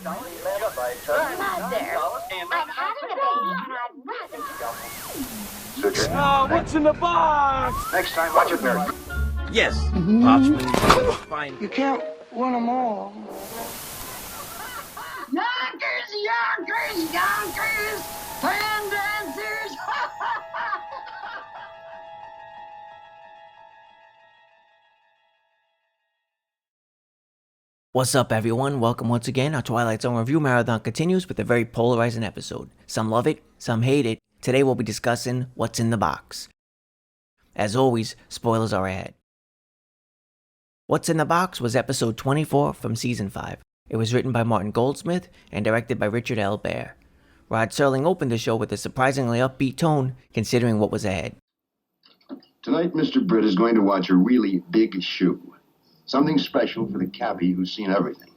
Mother, I'm having a baby and I'd rather you don't. What's in the box? Next time, watch it very. Yes, Parchment. Fine. You can't win them all. Yonkers, yonkers, yonkers, fan dancers. What's up, everyone? Welcome once again. Our Twilight Zone Review Marathon continues with a very polarizing episode. Some love it, some hate it. Today we'll be discussing what's in the box. As always, spoilers are ahead. What's in the Box was episode 24 from season 5. It was written by Martin Goldsmith and directed by Richard L. Baer. Rod Serling opened the show with a surprisingly upbeat tone, considering what was ahead. Tonight, Mr. Britt is going to watch a really big shoe. Something special for the cabbie who's seen everything.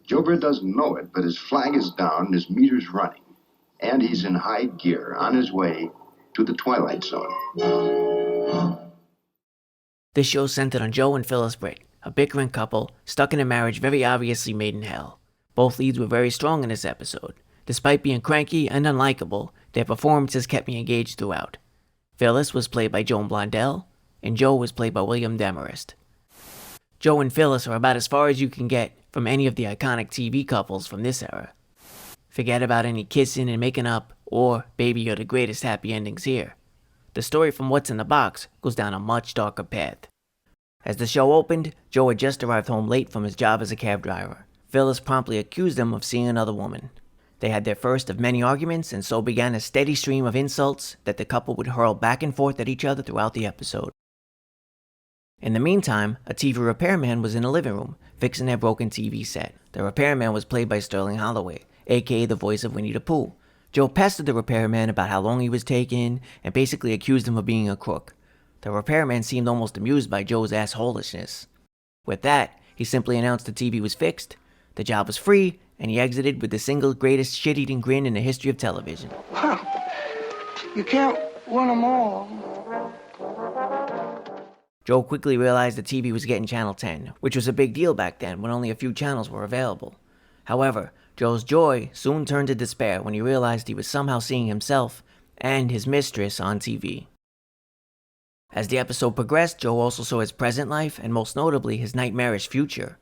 Joe Britt doesn't know it, but his flag is down and his meter's running. And he's in high gear on his way to the Twilight Zone. This show centered on Joe and Phyllis Britt, a bickering couple stuck in a marriage very obviously made in hell. Both leads were very strong in this episode. Despite being cranky and unlikable, their performances kept me engaged throughout. Phyllis was played by Joan Blondell, and Joe was played by William Demarest. Joe and Phyllis are about as far as you can get from any of the iconic TV couples from this era. Forget about any kissing and making up, or baby you're the greatest happy endings here. The story from What's in the Box goes down a much darker path. As the show opened, Joe had just arrived home late from his job as a cab driver. Phyllis promptly accused him of seeing another woman. They had their first of many arguments, and so began a steady stream of insults that the couple would hurl back and forth at each other throughout the episode. In the meantime, a TV repairman was in the living room, fixing their broken TV set. The repairman was played by Sterling Holloway, aka the voice of Winnie the Pooh. Joe pestered the repairman about how long he was taking, and basically accused him of being a crook. The repairman seemed almost amused by Joe's assholishness. With that, he simply announced the TV was fixed, the job was free, and he exited with the single greatest shit-eating grin in the history of television. You can't win them all. Joe quickly realized the TV was getting Channel 10, which was a big deal back then when only a few channels were available. However, Joe's joy soon turned to despair when he realized he was somehow seeing himself and his mistress on TV. As the episode progressed, Joe also saw his present life and most notably his nightmarish future,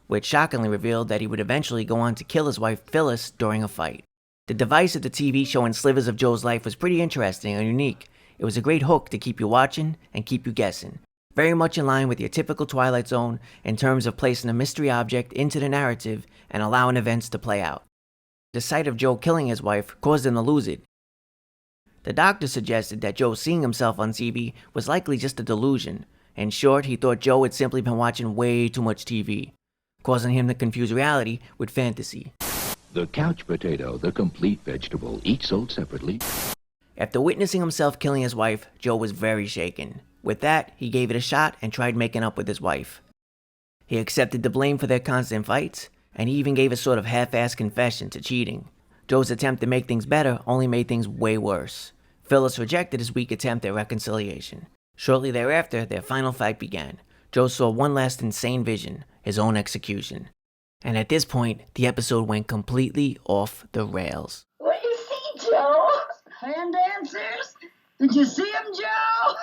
which shockingly revealed that he would eventually go on to kill his wife Phyllis during a fight. The device of the TV showing slivers of Joe's life was pretty interesting and unique. It was a great hook to keep you watching and keep you guessing. Very much in line with your typical Twilight Zone in terms of placing a mystery object into the narrative and allowing events to play out. The sight of Joe killing his wife caused him to lose it. The doctor suggested that Joe seeing himself on TV was likely just a delusion. In short, he thought Joe had simply been watching way too much TV, causing him to confuse reality with fantasy. The couch potato, the complete vegetable, each sold separately. After witnessing himself killing his wife, Joe was very shaken. With that, he gave it a shot and tried making up with his wife. He accepted the blame for their constant fights, and he even gave a sort of half-assed confession to cheating. Joe's attempt to make things better only made things way worse. Phyllis rejected his weak attempt at reconciliation. Shortly thereafter, their final fight began. Joe saw one last insane vision, his own execution. And at this point, the episode went completely off the rails. What do you see, Joe? Fan dancers? Did you see him, Joe?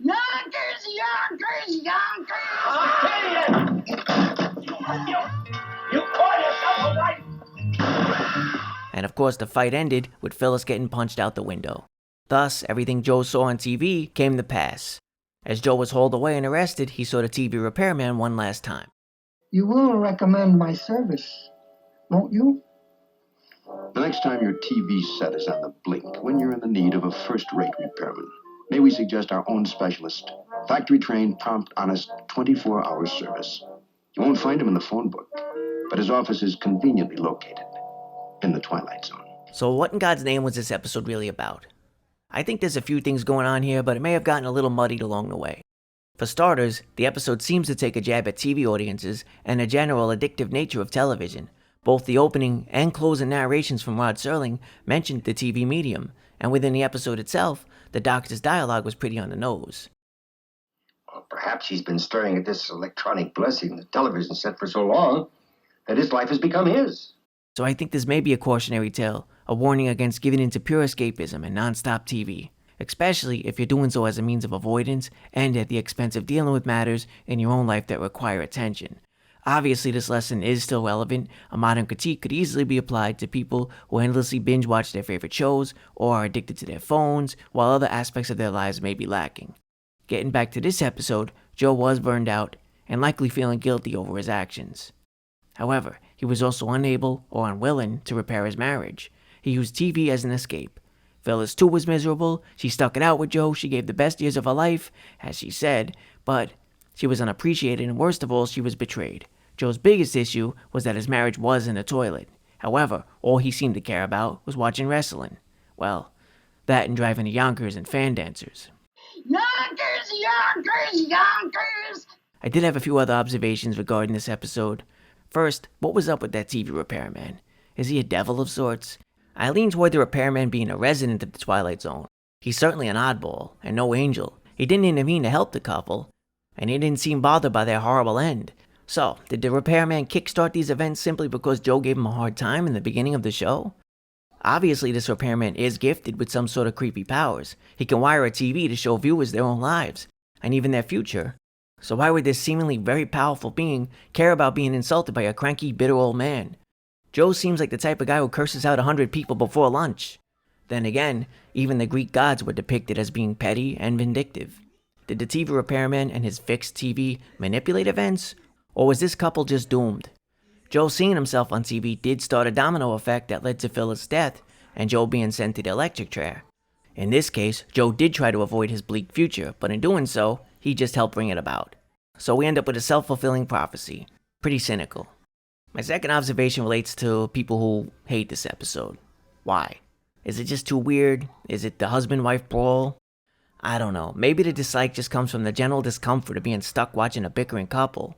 Yonkers, yonkers, yonkers. You call yourself a wife? And of course, the fight ended with Phyllis getting punched out the window. Thus, everything Joe saw on TV came to pass. As Joe was hauled away and arrested, he saw the TV repairman one last time. You will recommend my service, won't you? The next time your TV set is on the blink, when you're in the need of a first-rate repairman, may we suggest our own specialist, factory-trained, prompt, honest, 24-hour service. You won't find him in the phone book, but his office is conveniently located in the Twilight Zone. So what in God's name was this episode really about? I think there's a few things going on here, but it may have gotten a little muddied along the way. For starters, the episode seems to take a jab at TV audiences and the general addictive nature of television. Both the opening and closing narrations from Rod Serling mentioned the TV medium, and within the episode itself, the doctor's dialogue was pretty on the nose. Well, perhaps he's been staring at this electronic blessing the television set for so long and his life has become his. So I think this may be a cautionary tale, a warning against giving into pure escapism and non-stop TV, especially if you're doing so as a means of avoidance and at the expense of dealing with matters in your own life that require attention. Obviously, this lesson is still relevant. A modern critique could easily be applied to people who endlessly binge watch their favorite shows or are addicted to their phones, while other aspects of their lives may be lacking. Getting back to this episode, Joe was burned out and likely feeling guilty over his actions. However, he was also unable or unwilling to repair his marriage. He used TV as an escape. Phyllis too was miserable. She stuck it out with Joe. She gave the best years of her life, as she said, but she was unappreciated, and worst of all, she was betrayed. Joe's biggest issue was that his marriage was in the toilet. However, all he seemed to care about was watching wrestling. Well, that and driving to Yonkers and fan dancers. Yonkers, Yonkers, Yonkers! I did have a few other observations regarding this episode. First, what was up with that TV repairman? Is he a devil of sorts? I lean toward the repairman being a resident of the Twilight Zone. He's certainly an oddball, and no angel. He didn't intervene to help the couple, and he didn't seem bothered by their horrible end. So, did the repairman kickstart these events simply because Joe gave him a hard time in the beginning of the show? Obviously, this repairman is gifted with some sort of creepy powers. He can wire a TV to show viewers their own lives, and even their future. So why would this seemingly very powerful being care about being insulted by a cranky, bitter old man? Joe seems like the type of guy who curses out 100 people before lunch. Then again, even the Greek gods were depicted as being petty and vindictive. Did the TV repairman and his fixed TV manipulate events? Or was this couple just doomed? Joe seeing himself on TV did start a domino effect that led to Phyllis' death and Joe being sent to the electric chair. In this case, Joe did try to avoid his bleak future, but in doing so, he just helped bring it about. So we end up with a self-fulfilling prophecy. Pretty cynical. My second observation relates to people who hate this episode. Why? Is it just too weird? Is it the husband-wife brawl? I don't know. Maybe the dislike just comes from the general discomfort of being stuck watching a bickering couple.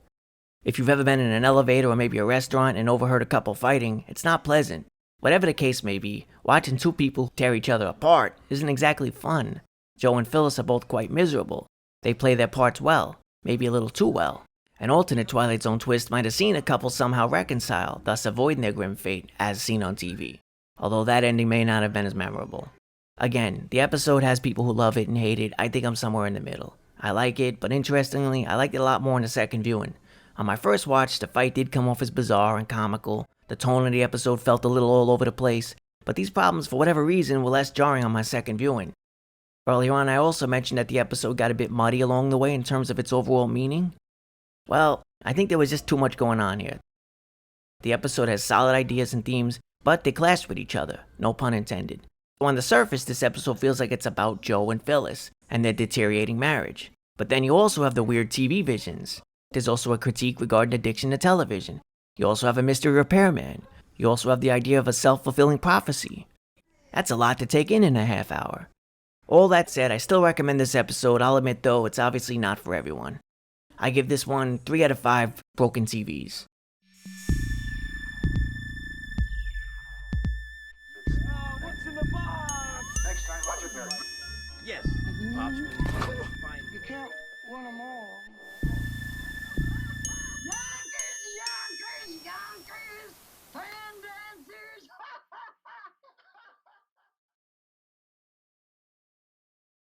If you've ever been in an elevator or maybe a restaurant and overheard a couple fighting, it's not pleasant. Whatever the case may be, watching two people tear each other apart isn't exactly fun. Joe and Phyllis are both quite miserable. They play their parts well, maybe a little too well. An alternate Twilight Zone twist might have seen a couple somehow reconcile, thus avoiding their grim fate as seen on TV. Although that ending may not have been as memorable. Again, the episode has people who love it and hate it. I think I'm somewhere in the middle. I like it, but interestingly, I liked it a lot more in the second viewing. On my first watch, the fight did come off as bizarre and comical. The tone of the episode felt a little all over the place, but these problems, for whatever reason, were less jarring on my second viewing. Earlier on, I also mentioned that the episode got a bit muddy along the way in terms of its overall meaning. Well, I think there was just too much going on here. The episode has solid ideas and themes, but they clash with each other, no pun intended. So on the surface, this episode feels like it's about Joe and Phyllis and their deteriorating marriage. But then you also have the weird TV visions. There's also a critique regarding addiction to television. You also have a mystery repairman. You also have the idea of a self-fulfilling prophecy. That's a lot to take in a half hour. All that said, I still recommend this episode. I'll admit though, it's obviously not for everyone. I give this one 3 out of 5 broken TVs.